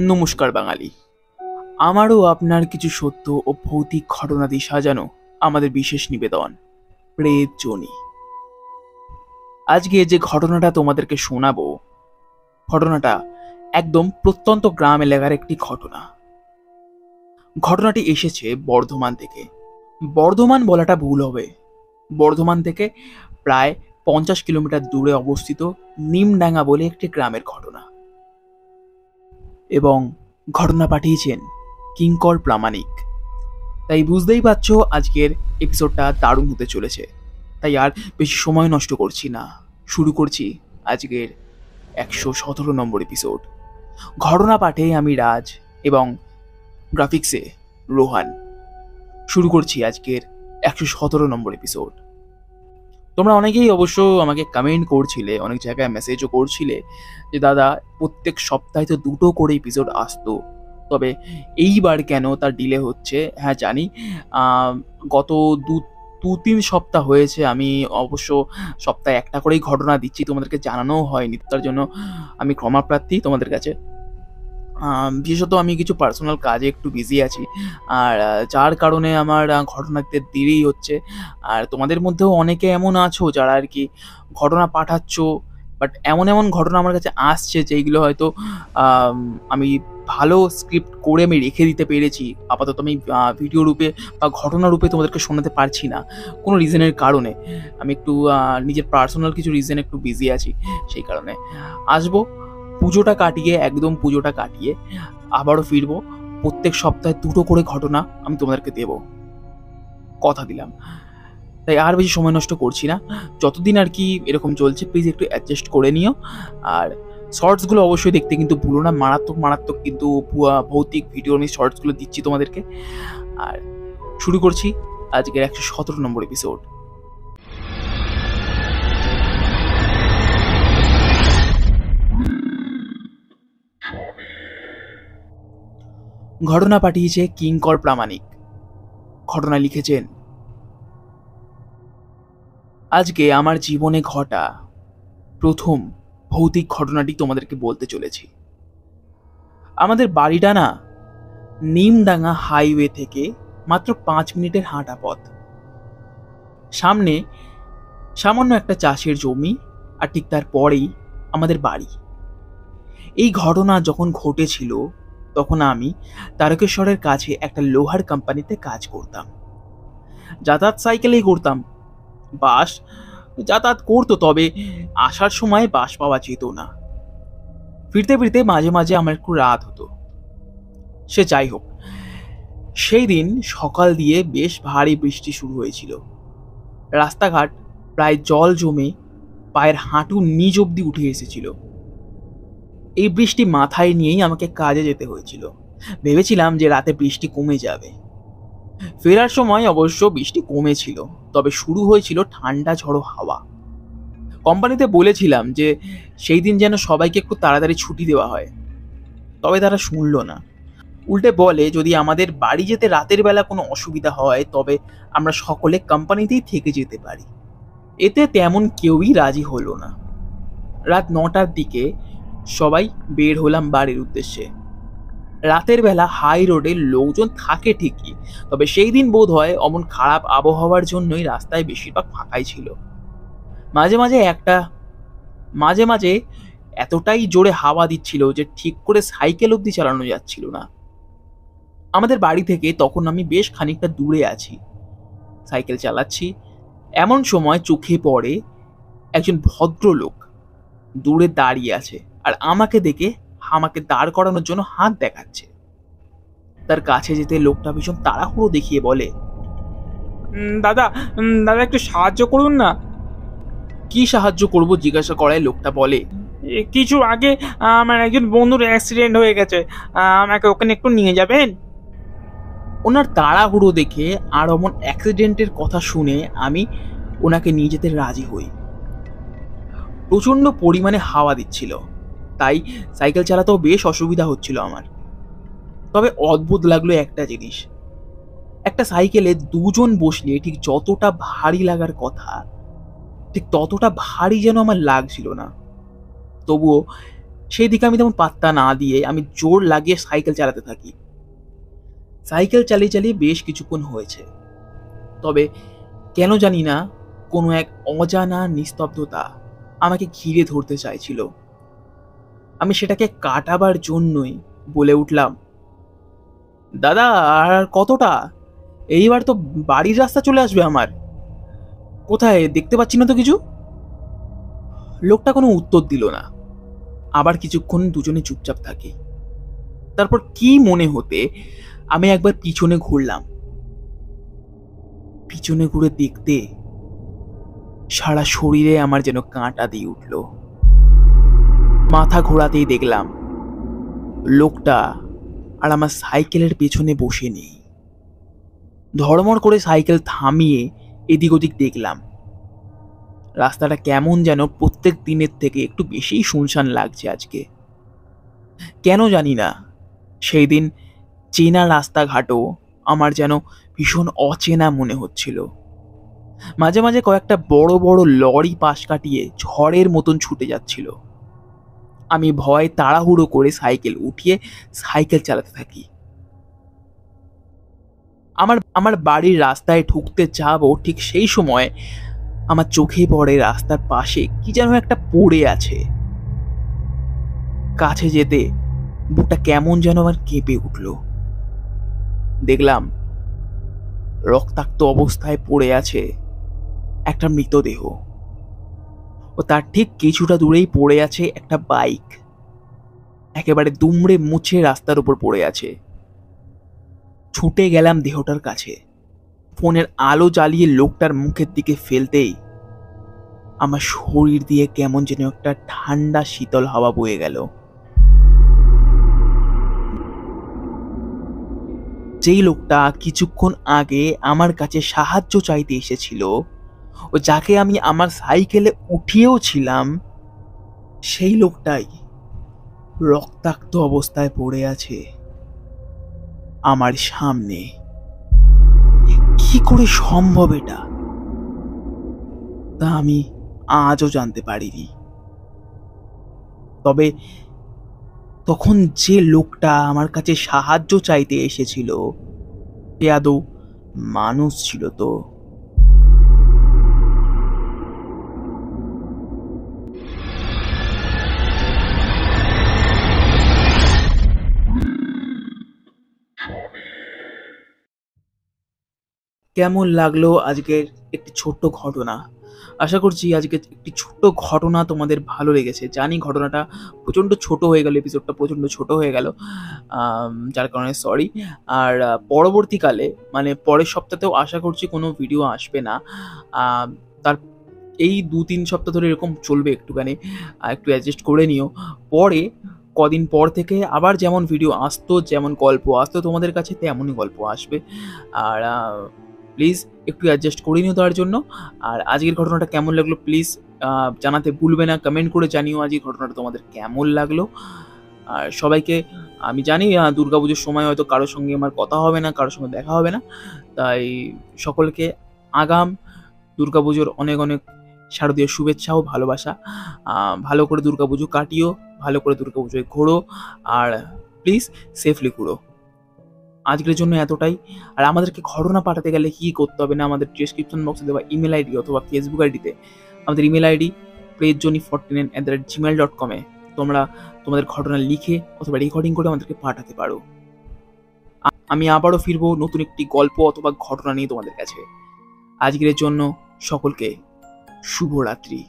নমস্কার বাঙালি। আমারও আপনার কিছু সত্য ও ভৌতিক ঘটনা দিয়ে সাজানো আমাদের বিশেষ নিবেদন প্রেত জনি। আজকে যে ঘটনাটা তোমাদেরকে শোনাবো, ঘটনাটা একদম প্রত্যন্ত গ্রাম এলাকার একটি ঘটনা। ঘটনাটি এসেছে বর্ধমান থেকে। বর্ধমান বলাটা ভুল হবে, বর্ধমান থেকে প্রায় 50 কিলোমিটার দূরে অবস্থিত নিমডাঙ্গা বলে একটি গ্রামের ঘটনা। এবং ঘটনা পাঠিয়েছেন কিঙ্কর প্রামাণিক। তাই বুঝতেই পারছো আজকের এপিসোডটা দারুণ হতে চলেছে। তাই আর বেশি সময় নষ্ট করছি না, শুরু করছি আজকের 117 নম্বর এপিসোড। ঘটনা পাঠে আমি রাজ এবং গ্রাফিক্সে রোহান। শুরু করছি আজকের 117 নম্বর এপিসোড। তোমরা অনেকেই অবশ্য আমাকে কমেন্ট করছিলে, অনেক জায়গায় মেসেজও করছিলে যে দাদা প্রত্যেক সপ্তাহে তো 2টো করে এপিসোড আসতো, তবে এইবার কেন তার ডিলে হচ্ছে। হ্যাঁ জানি, গত 2-3 সপ্তাহ হয়েছে আমি অবশ্য সপ্তাহে একটা করেই ঘটনা দিচ্ছি, তোমাদেরকে জানানোও হয়নি, তার জন্য আমি ক্ষমাপ্রার্থী তোমাদের কাছে। বিশেষত আমি কিছু পার্সোনাল কাজে একটু বিজি আছি, আর যার কারণে আমার ঘটনাতে দেরি হচ্ছে। আর তোমাদের মধ্যেও অনেকে এমন আছো যারা আর কি ঘটনা পাঠাচ্ছ, বাট এমন এমন ঘটনা আমার কাছে আসছে যেইগুলো হয়তো আমি ভালো স্ক্রিপ্ট করে আমি রেখে দিতে পেরেছি, আপাতত আমি ভিডিও রূপে বা ঘটনা রূপে তোমাদেরকে শোনাতে পারছি না কোনো রিজনের কারণে। আমি একটু নিজের পার্সোনাল কিছু রিজন একটু বিজি আছি, সেই কারণে আসবো। পুজোটা কাটিয়ে, একদম পুজোটা কাটিয়ে আবারও ফিরবো। প্রত্যেক সপ্তাহে 2টো করে ঘটনা আমি তোমাদেরকে দেব, কথা দিলাম। তাই আর বেশি সময় নষ্ট করছি না, যতদিন আর কি এরকম চলছে প্লিজ একটু অ্যাডজাস্ট করে নিও। আর শর্টসগুলো অবশ্যই দেখতে কিন্তু ভুলো না, মারাত্মক মারাত্মক কিন্তু ভৌতিক ভিডিও আমি শর্টসগুলো দিচ্ছি তোমাদেরকে। আর শুরু করছি আজকের 117 নম্বর এপিসোড। ঘটনা পাঠিয়েছে কিঙ্কর প্রামাণিক। ঘটনা লিখেছেন, আজকে আমার জীবনে ঘটা প্রথম ভৌতিক ঘটনাটি তোমাদেরকে বলতে চলেছি। আমাদের বাড়িটা না নিমডাঙ্গা হাইওয়ে থেকে মাত্র 5 মিনিটের হাঁটা পথ। সামনে সামান্য একটা চাষের জমি, আর ঠিক তার পরেই আমাদের বাড়ি। এই ঘটনা যখন ঘটেছিল তখন আমি তারকেশ্বরের কাছে একটা লোহার কোম্পানিতে কাজ করতাম। যাতায়াত সাইকেলেই করতাম, বাস যাতায়াত করতো, তবে আসার সময় বাস পাওয়া যেত না। ফিরতে ফিরতে মাঝে মাঝে আমার একটু রাত হতো। সে যাই হোক, সেই দিন সকাল দিয়ে বেশ ভারী বৃষ্টি শুরু হয়েছিল। রাস্তাঘাট প্রায় জল জমে পায়ের হাঁটু নিচ অব্দি উঠে এসেছিল। এই বৃষ্টি মাথায় নিয়েই আমাকে কাজে যেতে হয়েছিল। ভেবেছিলাম যে রাতে বৃষ্টি কমে যাবে। ফেরার সময় অবশ্য বৃষ্টি কমেছিল, তবে শুরু হয়েছিল ঠান্ডা ঝড়ো হাওয়া। কোম্পানিতে বলেছিলাম যে সেই দিন যেন সবাইকে একটু তাড়াতাড়ি ছুটি দেওয়া হয়, তবে তারা শুনল না। উল্টে বলে যদি আমাদের বাড়ি যেতে রাতের বেলা কোনো অসুবিধা হয় তবে আমরা সকলে কোম্পানিতেই থেকে যেতে পারি। এতে তেমন কেউই রাজি হলো না। রাত 9টার দিকে সবাই বের হলাম বাড়ির উদ্দেশ্যে। রাতের বেলা হাই রোডে লোকজন থাকে ঠিকই, তবে সেই দিন বোধ হয় অমন খারাপ আবহাওয়ার জন্যই রাস্তায় বেশিরভাগ ফাঁকাই ছিল। মাঝে মাঝে এতটাই জোরে হাওয়া দিচ্ছিল যে ঠিক করে সাইকেল অব্দি চালানো যাচ্ছিল না। আমাদের বাড়ি থেকে তখন আমি বেশ খানিকটা দূরে আছি, সাইকেল চালাচ্ছি। এমন সময় চোখে পড়ে একজন ভদ্রলোক দূরে দাঁড়িয়ে আছে, আর আমাকে দেখে আমাকে দাঁড় করানোর জন্য হাত দেখাচ্ছে। তার কাছে যেতে লোকটা ভীষণ তাড়াহুড়ো দেখিয়ে বলে, দাদা দাদা একটু সাহায্য করুন না। কি সাহায্য করব জিজ্ঞাসা করায় লোকটা বলে, কিছু আগে আমার একজন বন্ধুর অ্যাক্সিডেন্ট হয়ে গেছে, আমাকে ওখানে একটু নিয়ে যাবেন। ওনার তাড়াহুড়ো দেখে আর অমন অ্যাক্সিডেন্টের কথা শুনে আমি ওনাকে নিয়ে যেতে রাজি হই। প্রচণ্ড পরিমাণে হাওয়া দিচ্ছিল, তাই সাইকেল চালাতেও বেশ অসুবিধা হচ্ছিল আমার। তবে অদ্ভুত লাগলো একটা জিনিস, একটা সাইকেলে 2জন বসলে ঠিক যতটা ভারী লাগার কথা ঠিক ততটা ভারী যেন আমার লাগছিল না। তবুও সেই দিকে আমি তেমন পাত্তা না দিয়ে আমি জোর লাগিয়ে সাইকেল চালাতে থাকি। সাইকেল চালিয়ে চালিয়ে বেশ কিছুক্ষণ হয়েছে, তবে কেন জানি না কোনো এক অজানা নিস্তব্ধতা আমাকে ঘিরে ধরতে চাইছিল। আমি সেটাকে কাটাবার জন্যই বলে উঠলাম, দাদা আর কতটা, এইবার তো বাড়ির রাস্তা চলে আসবে আমার। কোথায় দেখতে পাচ্ছি না তো কিছু। লোকটা কোনো উত্তর দিল না। আবার কিছুক্ষণ দুজনে চুপচাপ থাকি। তারপর কি মনে হতে আমি একবার পিছনে ঘুরলাম। পিছনে ঘুরে দেখতে সারা শরীরে আমার যেন কাঁটা দিয়ে উঠল। মাথা ঘোরাতেই দেখলাম লোকটা আর আমার সাইকেলের পেছনে বসে নেই। ধড়মড় করে সাইকেল থামিয়ে এদিক ওদিক দেখলাম। রাস্তাটা কেমন যেন প্রত্যেক দিনের থেকে একটু বেশিই শুনশান লাগছে আজকে। কেন জানি না সেই দিন চেনা রাস্তাঘাটও আমার যেন ভীষণ অচেনা মনে হচ্ছিল। মাঝে মাঝে কয়েকটা বড় বড় লরি পাশ কাটিয়ে ঝড়ের মতন ছুটে যাচ্ছিল। আমি ভয় তাড়াহুড়ো করে সাইকেল উঠিয়ে সাইকেল চালাতে থাকি। আমার বাড়ির রাস্তায় ঢুকতে যাবো ঠিক সেই সময় আমার চোখে পড়ে রাস্তার পাশে কি যেন একটা পড়ে আছে। কাছে যেতে বুকটা কেমন যেন আমার কেঁপে উঠল। দেখলাম রক্তাক্ত অবস্থায় পড়ে আছে একটা মৃতদেহ, ও তার ঠিক কিছুটা দূরেই পড়ে আছে একটা বাইক, একেবারে দুমড়ে মুছে রাস্তার উপর পড়ে আছে। ছুটে গেলাম দেহটার কাছে, ফোনের আলো জ্বালিয়ে লোকটার মুখের দিকে ফেলতেই আমার শরীর দিয়ে কেমন যেন একটা ঠান্ডা শীতল হাওয়া বয়ে গেল। যেই লোকটা কিছুক্ষণ আগে আমার কাছে সাহায্য চাইতে এসেছিল, ও যাকে আমি আমার সাইকেলে উঠিয়েও ছিলাম, সেই লোকটাই রক্তাক্ত অবস্থায় পড়ে আছে আমার সামনে। কি করে সম্ভব এটা, তা আমি আজও জানতে পারিনি। তবে তখন যে লোকটা আমার কাছে সাহায্য চাইতে এসেছিল সে আদৌ মানুষ ছিল তো? কেমন লাগলো আজকের একটি ছোট্ট ঘটনা? আশা করছি আজকে একটি ছোট্ট ঘটনা তোমাদের ভালো লেগেছে। জানি ঘটনাটা প্রচণ্ড ছোট হয়ে গেল, এপিসোডটা প্রচণ্ড ছোট হয়ে গেল, যার কারণে সরি। আর পরবর্তীকালে মানে পরের সপ্তাহতেও আশা করছি কোনো ভিডিও আসবে না। তার এই 2-3 সপ্তাহ ধরে এরকম চলবে, একটুখানি একটু অ্যাডজাস্ট করে নিও। পরে কদিন পর থেকে আবার যেমন ভিডিও আসতো, যেমন গল্প আসতো তোমাদের কাছে, তেমনই গল্প আসবে। আর প্লিজ একটু অ্যাডজাস্ট করে নিও তার জন্য। আর আজকের ঘটনাটা কেমন লাগলো প্লিজ জানাতে ভুলবে না, কমেন্ট করে জানিও আজকের ঘটনাটা তোমাদের কেমন লাগলো। আর সবাইকে আমি জানি দুর্গাপুজোর সময় হয়তো কারোর সঙ্গে আমার কথা হবে না, কারোর সঙ্গে দেখা হবে না, তাই সকলকে আগাম দুর্গাপুজোর অনেক অনেক শারদীয় শুভেচ্ছা ও ভালোবাসা। ভালো করে দুর্গাপুজো কাটিও, ভালো করে দুর্গাপুজোয় ঘোরো, আর প্লিজ সেফলি ঘুরো। আজকের জন্য এতটাই। আর আমাদেরকে ঘটনা পাঠাতে গেলে কী করতে হবে না, আমাদের ডিসক্রিপশন বক্সে দেওয়া ইমেল আইডি অথবা ফেসবুক আইডিতে আমাদের ইমেল আইডি prejoni49@gmail.com তোমরা তোমাদের ঘটনা লিখে অথবা রেকর্ডিং করে আমাদেরকে পাঠাতে পারো। আমি আবারও ফিরবো নতুন একটি গল্প অথবা ঘটনা নিয়ে তোমাদের কাছে। আজকের জন্য সকলকে শুভরাত্রি।